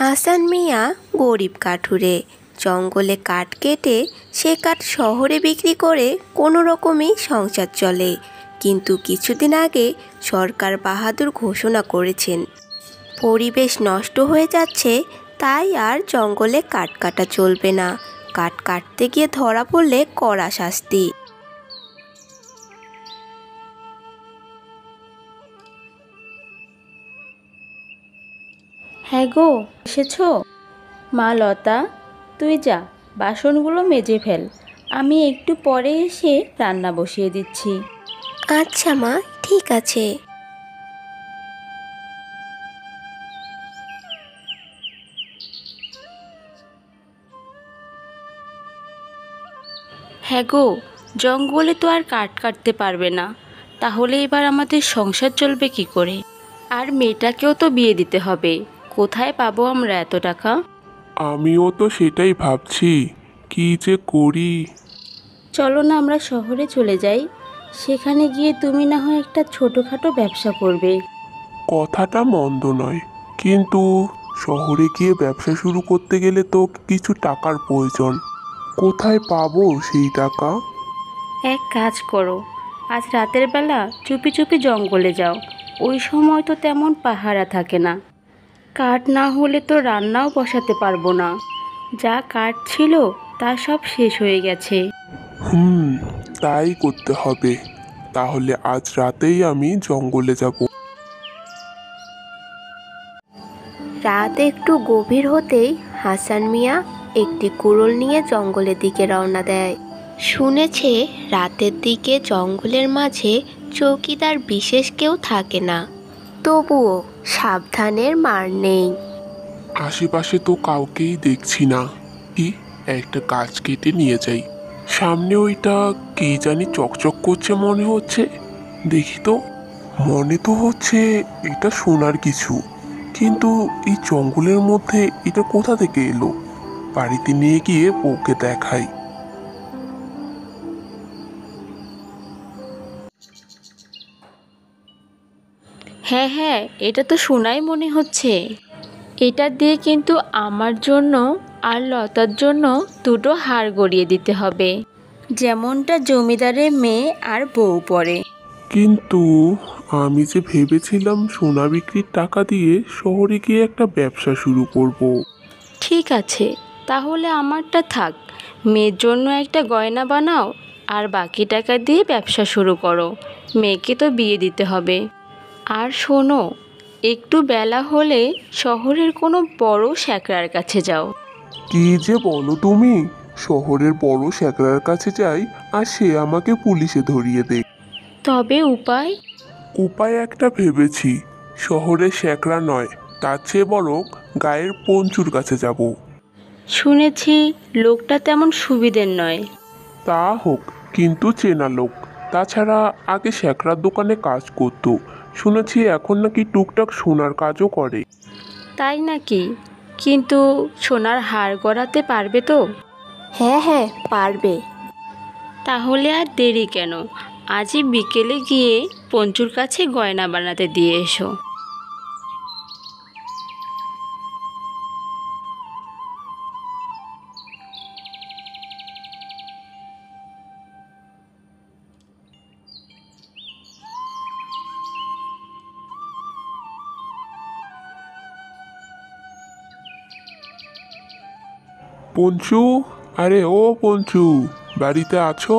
হাসান মিয়া গরিব কাঠুরে। জঙ্গলে কাঠ কেটে সে কাঠ শহরে বিক্রি করে কোনো রকমই সংসার চলে। কিন্তু কিছুদিন আগে সরকার বাহাদুর ঘোষণা করেছেন পরিবেশ নষ্ট হয়ে যাচ্ছে, তাই আর জঙ্গলে কাঠ কাটা চলবে না। কাঠ কাটতে গিয়ে ধরা পড়লে কড়া শাস্তি। হ্যাঁ গো, এসেছো? মা লতা, তুই যা, বাসনগুলো মেজে ফেল, আমি একটু পরে এসে রান্না বসিয়ে দিচ্ছি। আচ্ছা মা, ঠিক আছে। হ্যাঁ গো, জঙ্গলে তো আর কাঠ কাটতে পারবে না, তাহলে এবার আমাদের সংসার চলবে কি করে? আর মেয়েটাকেও তো বিয়ে দিতে হবে, কোথায় পাবো আমরা এত টাকা? আমিও তো সেটাই ভাবছি, কি যে করি। চলো না আমরা শহরে চলে যাই, সেখানে গিয়ে তুমি না হয় একটা ছোটোখাটো ব্যবসা করবে। কথাটা মন্দ নয়, কিন্তু শহরে গিয়ে ব্যবসা শুরু করতে গেলে তো কিছু টাকার প্রয়োজন। কোথায় পাবো সেই টাকা? এক কাজ করো, আজ রাতের বেলা চুপি চুপি জঙ্গলে যাও, ওই সময় তো তেমন পাহারা থাকে না। কাঠ না হলে তো রান্নাও বসাতে পারবো না, যা কাঠ ছিল তা সব শেষ হয়ে গেছে। তাই করতে হবে। তাহলে আজ রাতেই আমি জঙ্গলে যাব। রাত একটু গভীর হতেই হাসান মিয়া একটি কুড়োল নিয়ে জঙ্গলের দিকে রওনা দেয়। শুনেছে রাতের দিকে জঙ্গলের মাঝে চৌকিদার বিশেষ কেউ থাকে না, তবুও সাবধানের মার নেই। আশেপাশে তো কাউকেই দেখছি না। কি, একটা গাছ কেটে নিয়ে যাই। সামনে ওইটা কি জানি চকচক করছে মনে হচ্ছে। দেখি তো। মনে তো হচ্ছে এটা সোনার কিছু, কিন্তু এই জঙ্গলের মধ্যে এটা কোথা থেকে এলো? বাড়িতে নিয়ে গিয়ে বউকে দেখাই। হ্যাঁ হ্যাঁ, এটা তো সোনাই মনে হচ্ছে। এটা দিয়ে কিন্তু আমার জন্য আর লতার জন্য দুটো হার গড়িয়ে দিতে হবে, যেমনটা জমিদারের মেয়ে আর বউ পরে। কিন্তু আমি যে ভেবেছিলাম সোনা বিক্রির টাকা দিয়ে শহরে গিয়ে একটা ব্যবসা শুরু করব। ঠিক আছে, তাহলে আমারটা থাক, মেয়ের জন্য একটা গয়না বানাও, আর বাকি টাকা দিয়ে ব্যবসা শুরু করো। মেয়েকে তো বিয়ে দিতে হবে। আর শোনো, একটু বেলা হলে শহরের কোনো বড় শ্যাকরার কাছে যাও। কি যে বলো তুমি! শহরের বড় শ্যাকরার কাছে যাই, আর সে আমাকে পুলিশে ধরিয়ে দেয়। তবে উপায়? উপায় একটা ভেবেছি। শহরের শ্যাকরা নয়, তার চেয়ে বরং গায়ের পঞ্চুর কাছে যাব। শুনেছি লোকটা তেমন সুবিধের নয়। তা হোক, কিন্তু চেনা লোক। তাছাড়া আগে শ্যাকরার দোকানে কাজ করত। শুনেছি এখন নাকি টুকটাক সোনার কাজও করে। তাই নাকি? কিন্তু সোনার হার গড়াতে পারবে তো? হ্যাঁ হ্যাঁ, পারবে। তাহলে আর দেরি কেন, আজই বিকেলে গিয়ে পঞ্চুর কাছে গয়না বানাতে দিয়ে এসো। পঞ্চু, আরে ও পঞ্চু, বাড়িতে আছো?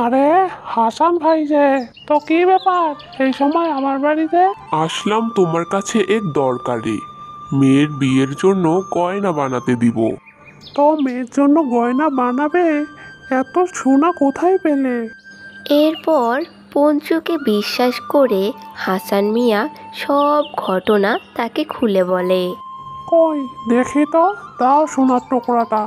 আরে হাসান ভাই যে, তো কি ব্যাপার এই সময় আমার বাড়িতে? আসলাম তোমার কাছে এক দরকারে। মেয়ের বিয়ের জন্য গয়না বানাতে দিব। তো মেয়ের জন্য গয়না বানাবে? এত সোনা কোথায় পেলে? এরপর পঞ্চুকে বিশ্বাস করে হাসান মিয়া সব ঘটনা তাকে খুলে বলে। কই দেখি তো, দাও সোনার টুকরাটা।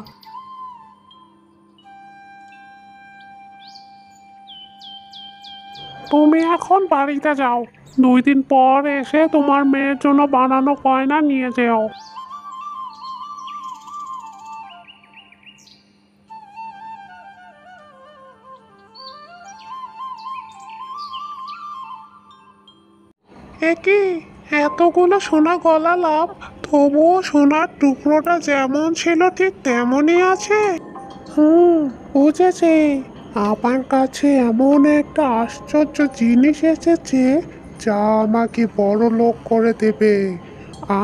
তুমি এখন বাড়িতে যাও, 2 দিন পর এসে তোমার মেয়ের জন্য বানানো গয়না নিয়ে যেও। একি এতগুলো সোনা গলালাম, তবুও সোনার টুকরোটা যেমন ছিল ঠিক তেমনই আছে। বুঝেছি। আমার কাছে এমন একটা আশ্চর্য জিনিস এসেছে যা আমাকে বড় লোক করে দেবে।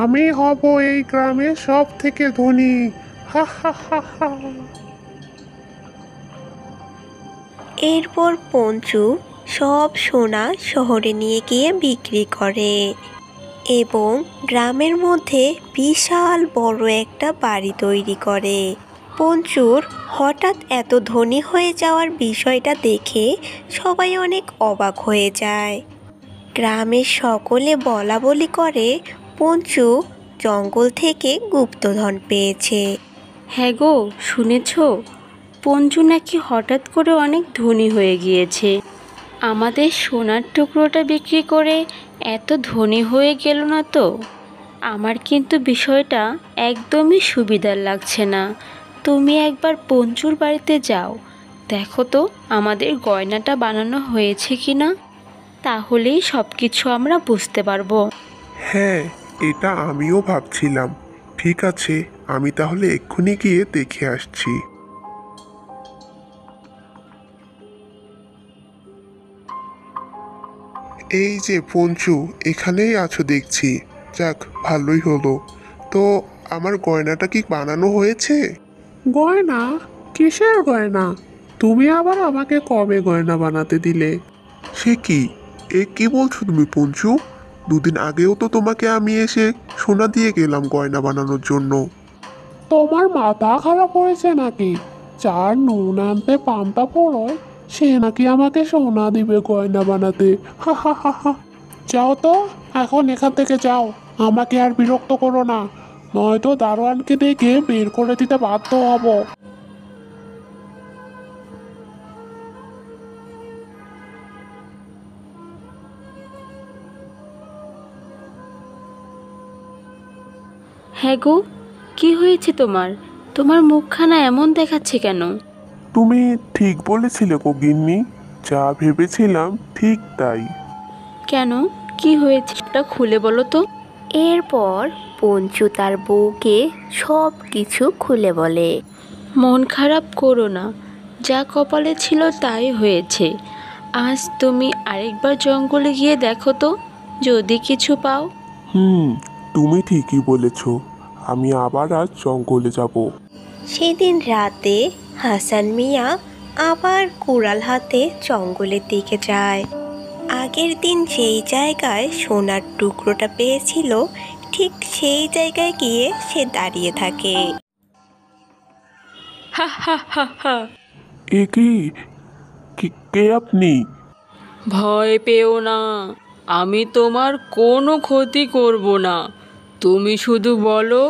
আমি হব এই গ্রামের সব থেকে ধনী। হা হা হা হা। এরপর পঞ্চু সব সোনা শহরে নিয়ে গিয়ে বিক্রি করে এবং গ্রামের মধ্যে বিশাল বড় একটা বাড়ি তৈরি করে। পঞ্চুর হঠাৎ এত ধনী হয়ে যাওয়ার বিষয়টা দেখে সবাই অনেক অবাক হয়ে যায়। গ্রামের সকলে বলা বলি করে পঞ্চু জঙ্গল থেকে গুপ্তধন পেয়েছে। হ্যাঁ গো, শুনেছ? পঞ্জু নাকি হঠাৎ করে অনেক ধনী হয়ে গিয়েছে। আমাদের সোনার টুকরোটা বিক্রি করে এত ধনী হয়ে গেল না তো? আমার কিন্তু বিষয়টা একদমই সুবিধার লাগছে না। তুমি একবার পঞ্চুর বাড়িতে যাও, দেখো তো আমাদের গয়নাটা বানানো হয়েছে কি না, তাহলেই সব কিছু আমরা বুঝতে পারবো। হ্যাঁ, এটা আমিও ভাবছিলাম। ঠিক আছে, আমি তাহলে এক্ষুনি গিয়ে দেখে আসছি। এই যে পঞ্চু, এখানেই আছো দেখছি। যাক, ভালোই হলো। তো আমার গয়নাটা কি বানানো হয়েছে? গয়না? কিসের গয়না? তুমি আবার আমাকে কবে গয়না বানাতে দিলে? সে কি? কি বলছো তুমি পঞ্চু? দুদিন আগেও তো তোমাকে আমি এসে সোনা দিয়ে গেলাম গয়না বানানোর জন্য। তোমার মাথা খারাপ হয়েছে নাকি? যার নুন আনতে পান্তা পোড়োয় সে নাকি আমাকে সোনা দিবে গয়না বানাতে? হা হা হা হা। যাও তো, এখন এখান থেকে যাও। আমাকে আর বিরক্ত করো না, নয়তো দারোয়ানকে ডেকে বের করে দিতে বাধ্য হব। হ্যাঁ গো, কি হয়েছে তোমার? তোমার মুখখানা এমন দেখাচ্ছে কেন? তুমি ঠিক বলেছিলে গো গিন্নি, যা ভেবেছিলাম ঠিক তাই। কেন, কি হয়েছে সেটা খুলে বলো তো। এরপর পঞ্চু তার বউকে সব কিছু খুলে বলে। মন খারাপ করো না, যা কপালে ছিল তাই হয়েছে। আজ তুমি আরেকবার জঙ্গলে গিয়ে দেখো তো, যদি কিছু পাও। তুমি ঠিকই বলেছ। আমি আবার আজ জঙ্গলে যাব। সেদিন রাতে হাসান মিয়া আবার কুড়াল হাতে জঙ্গলের দিকে যায়। আগের দিন যেই জায়গায় সোনার টুকরোটা পেয়েছিল ঠিক সেই জায়গায় গিয়ে সে দাঁড়িয়ে থাকে। হা হা হা হা। এ কি? কে আপনি? ভয় পেও না, আমি তোমার কোনো ক্ষতি করব না। তুমি শুধু বলো,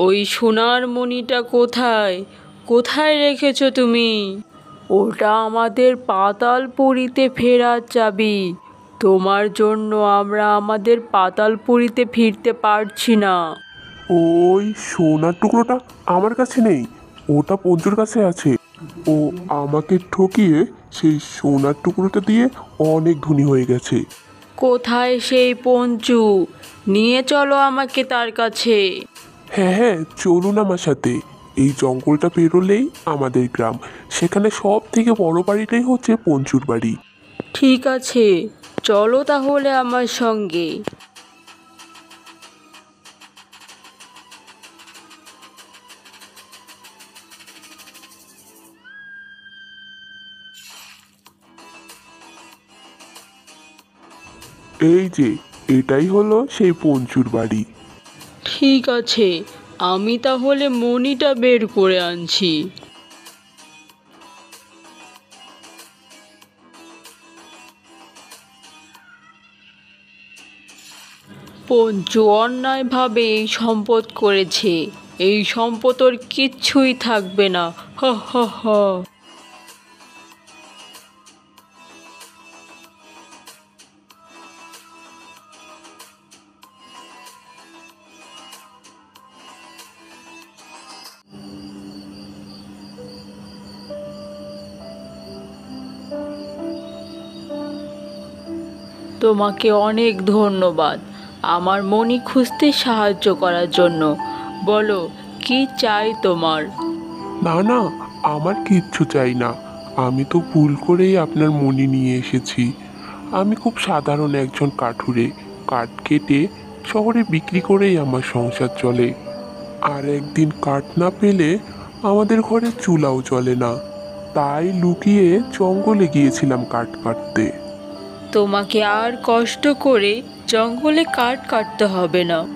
ওই সোনার মণিটা কোথায়, কোথায় রেখেছো তুমি? ওটা আমাদের পাতালপুরীতে ফেরার চাবি। তোমার জন্য আমরা আমাদের পাতালপুরীতে ফিরতে পারছি না। ওই সোনার টুকরোটা আমার কাছে নেই, ওটা পঞ্চুর কাছে আছে। ও আমাকে ঠকিয়ে সেই সোনার টুকরোটা দিয়ে অনেক ধনী হয়ে গেছে। কোথায় সেই পঞ্চু? নিয়ে চলো আমাকে তার কাছে। হ্যাঁ হ্যাঁ, চলুন আমার সাথে। এই জঙ্গলটা পেরোলেই আমাদের গ্রাম। সেখানে সব থেকে বড় বাড়িটাই হচ্ছে পঞ্চুর বাড়ি। ঠিক আছে, চলো তাহলে আমার সঙ্গে। এই যে, এটাই হলো সেই পঞ্চুর বাড়ি। ঠিক আছে, আমি তাহলে মণিটা বের করে আনছি। পঞ্চু অন্যায়ভাবে এই সম্পদ করেছে, এই সম্পদ ওর কিচ্ছুই থাকবে না। হ হ হ। তোমাকে অনেক ধন্যবাদ আমার মণি খুঁজতে সাহায্য করার জন্য। বলো কি চাই তোমার? না না, আমার কিচ্ছু চাই না। আমি তো ভুল করেই আপনার মণি নিয়ে এসেছি। আমি খুব সাধারণ একজন কাঠুরে, কাঠ কেটে শহরে বিক্রি করেই আমার সংসার চলে। আর একদিন কাঠ না পেলে আমাদের ঘরে চুলাও চলে না, তাই লুকিয়ে জঙ্গলে গিয়েছিলাম কাঠ কাটতে। তোমাকে আর কষ্ট করে জঙ্গলে কাঠ কাটতে হবে না।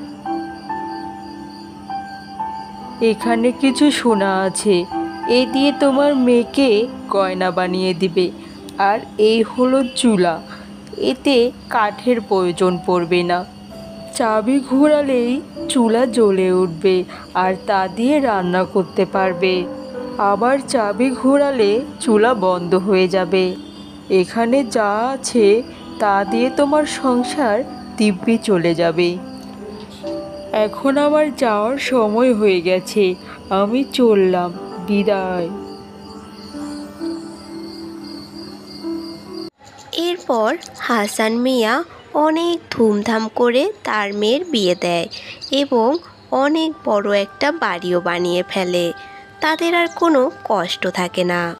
এখানে কিছু সোনা আছে, এ দিয়ে তোমার মেয়েকে গয়না বানিয়ে দিবে। আর এই হলো চুলা, এতে কাঠের প্রয়োজন পড়বে না। চাবি ঘোরালেই চুলা জ্বলে উঠবে আর তা দিয়ে রান্না করতে পারবে। আবার চাবি ঘোরালে চুলা বন্ধ হয়ে যাবে। এখানে যা আছে তা দিয়ে তোমার সংসার দিব্যি চলে যাবে। এখন আমার যাওয়ার সময় হয়ে গেছে, আমি চললাম, বিদায়। এরপর হাসান মিয়া অনেক ধুমধাম করে তার মেয়ের বিয়ে দেয় এবং অনেক বড় একটা বাড়িও বানিয়ে ফেলে। তাদের আর কোনো কষ্ট থাকে না।